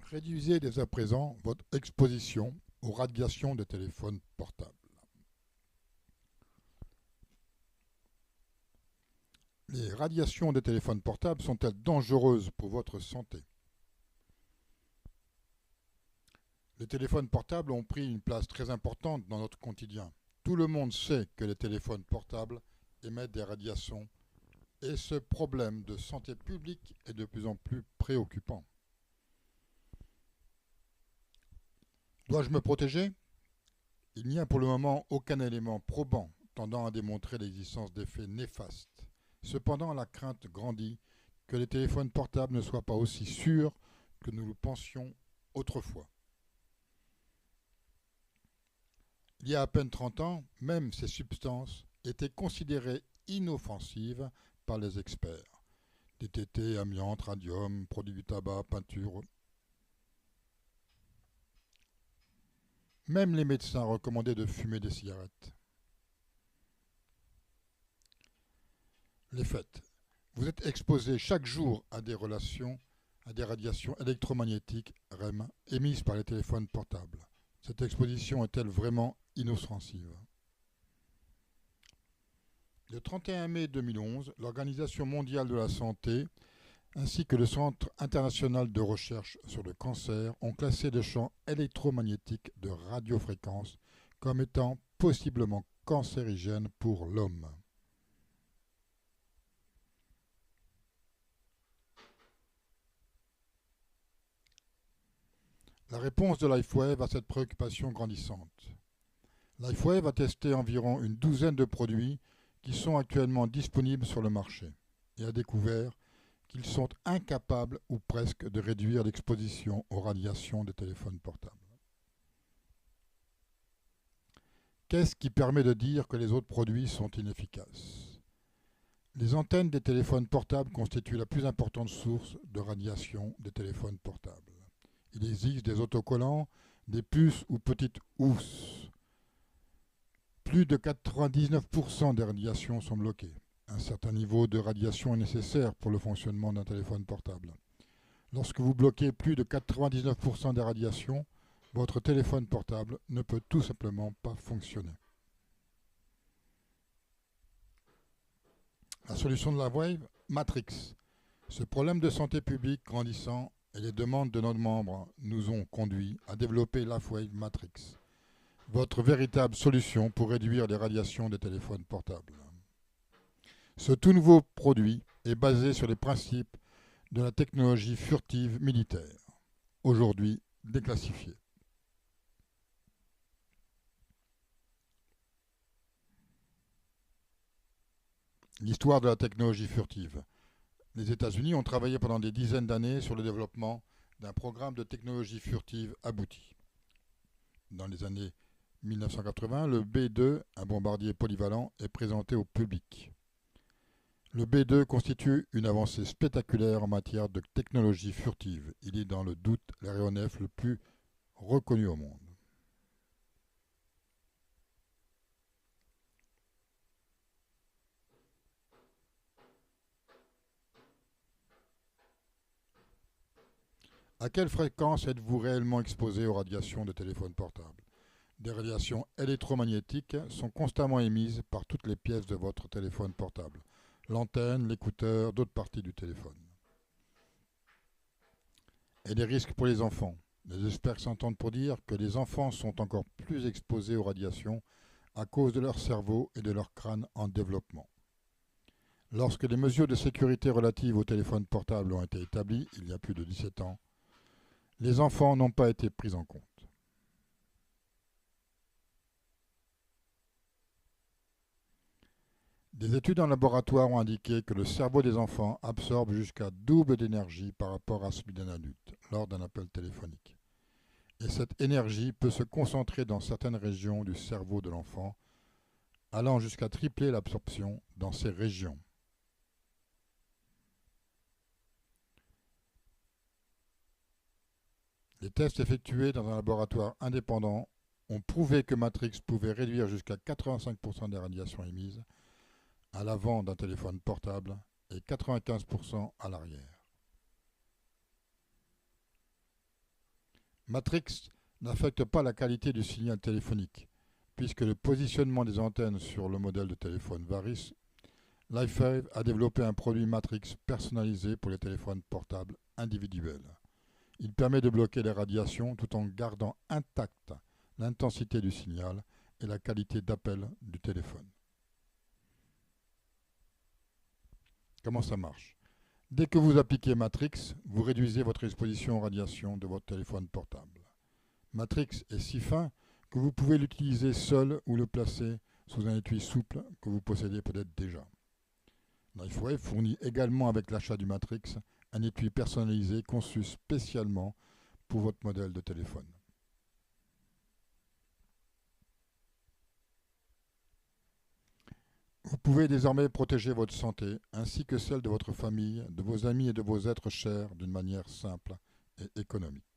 Réduisez dès à présent votre exposition aux radiations des téléphones portables. Les radiations des téléphones portables sont-elles dangereuses pour votre santé? Les téléphones portables ont pris une place très importante dans notre quotidien. Tout le monde sait que les téléphones portables émettent des radiations et ce problème de santé publique est de plus en plus préoccupant. Dois-je me protéger? Il n'y a pour le moment aucun élément probant tendant à démontrer l'existence d'effets néfastes. Cependant, la crainte grandit que les téléphones portables ne soient pas aussi sûrs que nous le pensions autrefois. Il y a à peine 30 ans, même ces substances étaient considérées inoffensives par les experts. DDT, amiante, radium, produits du tabac, peinture. Même les médecins recommandaient de fumer des cigarettes. Les faits. Vous êtes exposé chaque jour à des radiations électromagnétiques REM émises par les téléphones portables. Cette exposition est-elle vraiment inoffensive? Le 31 mai 2011, l'Organisation mondiale de la santé ainsi que le Centre international de recherche sur le cancer ont classé les champs électromagnétiques de radiofréquence comme étant possiblement cancérigènes pour l'homme. La réponse de LifeWave à cette préoccupation grandissante. LifeWave a testé environ une douzaine de produits qui sont actuellement disponibles sur le marché et a découvert qu'ils sont incapables ou presque de réduire l'exposition aux radiations des téléphones portables. Qu'est-ce qui permet de dire que les autres produits sont inefficaces? Les antennes des téléphones portables constituent la plus importante source de radiation des téléphones portables. Il existe des autocollants, des puces ou petites housses. Plus de 99% des radiations sont bloquées. Un certain niveau de radiation est nécessaire pour le fonctionnement d'un téléphone portable. Lorsque vous bloquez plus de 99% des radiations, votre téléphone portable ne peut tout simplement pas fonctionner. La solution de LifeWave, Matrix. Ce problème de santé publique grandissant et les demandes de nos membres nous ont conduits à développer LifeWave Matrix, votre véritable solution pour réduire les radiations des téléphones portables. Ce tout nouveau produit est basé sur les principes de la technologie furtive militaire, aujourd'hui déclassifiée. L'histoire de la technologie furtive. Les États-Unis ont travaillé pendant des dizaines d'années sur le développement d'un programme de technologie furtive abouti. Dans les années 1980, le B-2, un bombardier polyvalent, est présenté au public. Le B-2 constitue une avancée spectaculaire en matière de technologie furtive. Il est dans le doute l'aéronef le plus reconnu au monde. À quelle fréquence êtes-vous réellement exposé aux radiations de téléphone portable? Des radiations électromagnétiques sont constamment émises par toutes les pièces de votre téléphone portable, l'antenne, l'écouteur, d'autres parties du téléphone. Et des risques pour les enfants. Les experts s'entendent pour dire que les enfants sont encore plus exposés aux radiations à cause de leur cerveau et de leur crâne en développement. Lorsque les mesures de sécurité relatives aux téléphones portables ont été établies, il y a plus de 17 ans, les enfants n'ont pas été pris en compte. Des études en laboratoire ont indiqué que le cerveau des enfants absorbe jusqu'à double d'énergie par rapport à celui d'un adulte lors d'un appel téléphonique. Et cette énergie peut se concentrer dans certaines régions du cerveau de l'enfant, allant jusqu'à tripler l'absorption dans ces régions. Les tests effectués dans un laboratoire indépendant ont prouvé que Matrix pouvait réduire jusqu'à 85% des radiations émises à l'avant d'un téléphone portable et 95% à l'arrière. Matrix n'affecte pas la qualité du signal téléphonique, puisque le positionnement des antennes sur le modèle de téléphone varie. LifeWave a développé un produit Matrix personnalisé pour les téléphones portables individuels. Il permet de bloquer les radiations tout en gardant intacte l'intensité du signal et la qualité d'appel du téléphone. Comment ça marche? Dès que vous appliquez Matrix, vous réduisez votre exposition aux radiations de votre téléphone portable. Matrix est si fin que vous pouvez l'utiliser seul ou le placer sous un étui souple que vous possédez peut-être déjà. LifeWave fournit également avec l'achat du Matrix un étui personnalisé conçu spécialement pour votre modèle de téléphone. Vous pouvez désormais protéger votre santé ainsi que celle de votre famille, de vos amis et de vos êtres chers d'une manière simple et économique.